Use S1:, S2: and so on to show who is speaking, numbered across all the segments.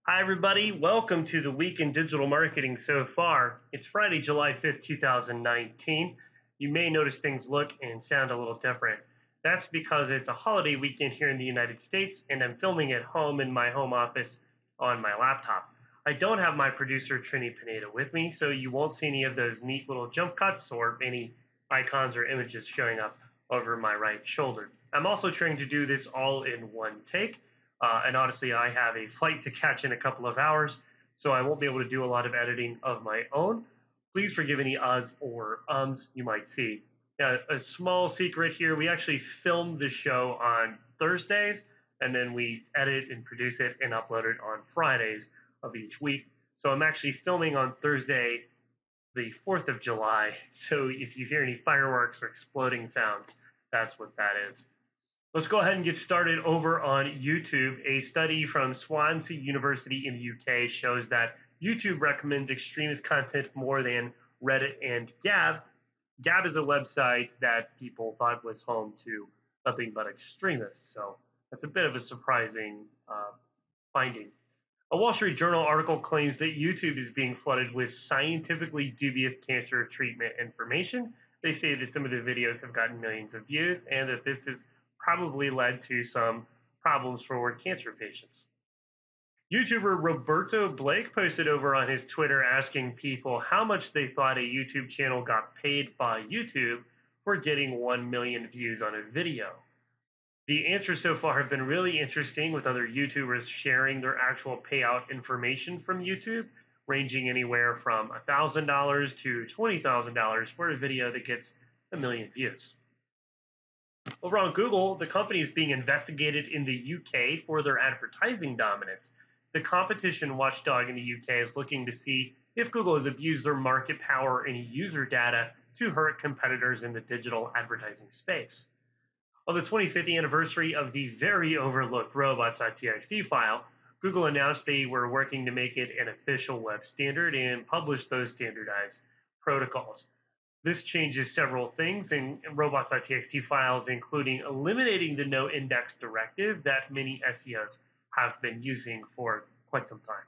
S1: Hi, everybody. Welcome to the Week in Digital Marketing so far. It's Friday, July 5th, 2019. You may notice things look and sound a little different. That's because it's a holiday weekend here in the United States, and I'm filming at home in my home office on my laptop. I don't have my producer, Trini Pineda, with me, so you won't see any of those neat little jump cuts or any icons or images showing up over my right shoulder. I'm also trying to do this all in one take. And honestly, I have a flight to catch in a couple of hours, so I won't be able to do a lot of editing of my own. Please forgive any uhs or ums you might see. Now, a small secret here, we actually film the show on Thursdays, and then we edit and produce it and upload it on Fridays of each week. So I'm actually filming on Thursday, the 4th of July. So if you hear any fireworks or exploding sounds, that's what that is. Let's go ahead and get started over on YouTube. A study from Swansea University in the UK shows that YouTube recommends extremist content more than Reddit and Gab. Gab is a website that people thought was home to nothing but extremists. So that's a bit of a surprising finding. A Wall Street Journal article claims that YouTube is being flooded with scientifically dubious cancer treatment information. They say that some of the videos have gotten millions of views and that this has probably led to some problems for cancer patients. YouTuber Roberto Blake posted over on his Twitter asking people how much they thought a YouTube channel got paid by YouTube for getting 1 million views on a video. The answers so far have been really interesting, with other YouTubers sharing their actual payout information from YouTube, ranging anywhere from $1,000 to $20,000 for a video that gets a million views. Over on Google, the company is being investigated in the UK for their advertising dominance. The competition watchdog in the UK is looking to see if Google has abused their market power and user data to hurt competitors in the digital advertising space. On the 25th anniversary of the very overlooked robots.txt file, Google announced they were working to make it an official web standard and publish those standardized protocols. This changes several things in robots.txt files, including eliminating the no index directive that many SEOs have been using for quite some time.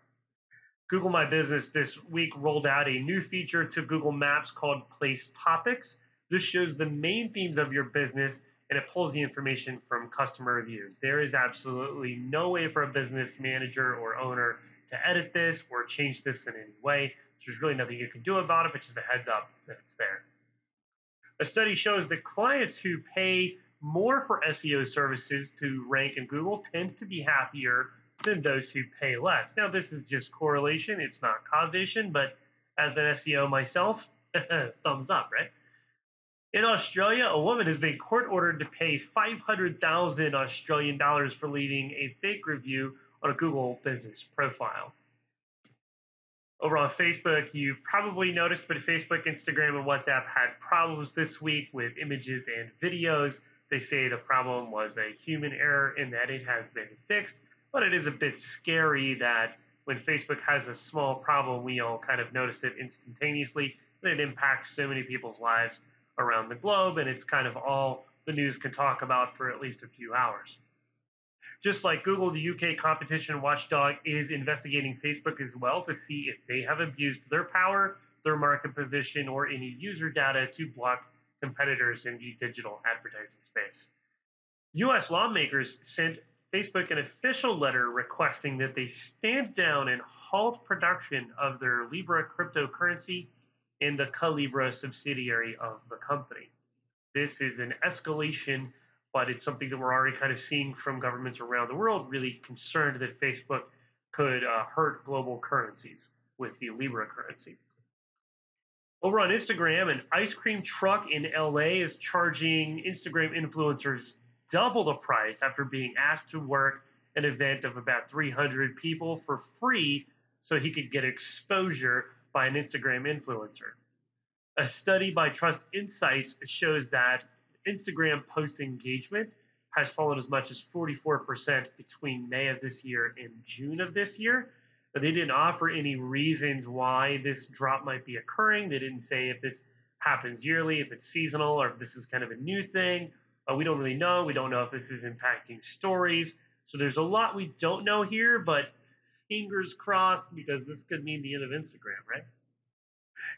S1: Google My Business this week rolled out a new feature to Google Maps called Place Topics. This shows the main themes of your business and it pulls the information from customer reviews. There is absolutely no way for a business manager or owner to edit this or change this in any way. There's really nothing you can do about it, but just a heads up that it's there. A study shows that clients who pay more for SEO services to rank in Google tend to be happier than those who pay less. Now, this is just correlation, it's not causation, but as an SEO myself, thumbs up, right? In Australia, a woman has been court ordered to pay 500,000 Australian dollars for leaving a fake review on a Google business profile. Over on Facebook, you probably noticed, but Facebook, Instagram, and WhatsApp had problems this week with images and videos. They say the problem was a human error and that it has been fixed, but it is a bit scary that when Facebook has a small problem, we all kind of notice it instantaneously, and it impacts so many people's lives around the globe, and it's kind of all the news can talk about for at least a few hours. Just like Google, the UK competition watchdog is investigating Facebook as well to see if they have abused their power, their market position, or any user data to block competitors in the digital advertising space. US lawmakers sent Facebook an official letter requesting that they stand down and halt production of their Libra cryptocurrency in the Calibra subsidiary of the company. This is an escalation, but it's something that we're already kind of seeing from governments around the world, really concerned that Facebook could hurt global currencies with the Libra currency. Over on Instagram, an ice cream truck in LA is charging Instagram influencers double the price after being asked to work an event of about 300 people for free so he could get exposure by an Instagram influencer. A study by Trust Insights shows that Instagram post engagement has fallen as much as 44% between May of this year and June of this year. But they didn't offer any reasons why this drop might be occurring. They didn't say if this happens yearly, if it's seasonal, or if this is kind of a new thing. We don't really know. We don't know if this is impacting stories. So there's a lot we don't know here, but Fingers crossed, because this could mean the end of Instagram, right?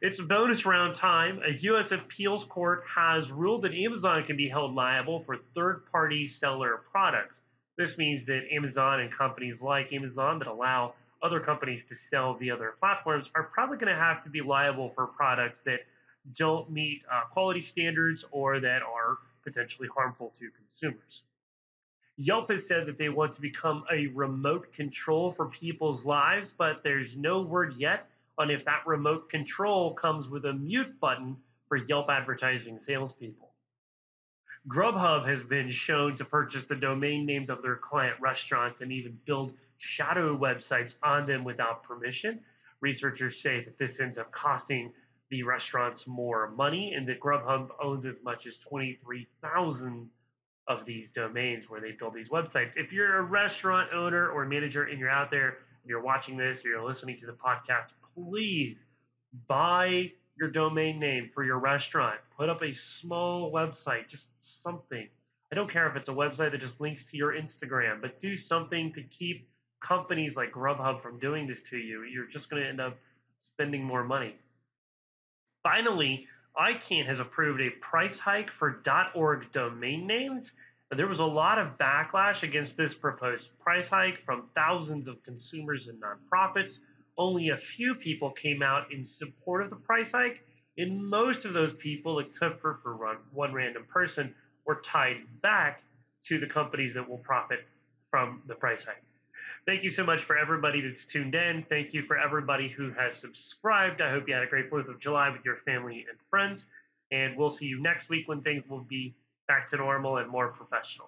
S1: It's bonus round time. A U.S. appeals court has ruled that Amazon can be held liable for third party seller products. This means that Amazon and companies like Amazon that allow other companies to sell via their platforms are probably going to have to be liable for products that don't meet quality standards or that are potentially harmful to consumers. Yelp has said that they want to become a remote control for people's lives, but there's no word yet on if that remote control comes with a mute button for Yelp advertising salespeople. Grubhub has been shown to purchase the domain names of their client restaurants and even build shadow websites on them without permission. Researchers say that this ends up costing the restaurants more money, and that Grubhub owns as much as 23,000 of these domains where they build these websites. If you're a restaurant owner or manager and you're out there and you're watching this or you're listening to the podcast, please buy your domain name for your restaurant. Put up a small website, just something. I don't care if it's a website that just links to your Instagram, but do something to keep companies like Grubhub from doing this to you. You're just going to end up spending more money. Finally, ICANN has approved a price hike for .org domain names. There was a lot of backlash against this proposed price hike from thousands of consumers and nonprofits. Only a few people came out in support of the price hike, and most of those people, except for one random person, were tied back to the companies that will profit from the price hike. Thank you so much for everybody that's tuned in. Thank you for everybody who has subscribed. I hope you had a great 4th of July with your family and friends. And we'll see you next week when things will be back to normal and more professional.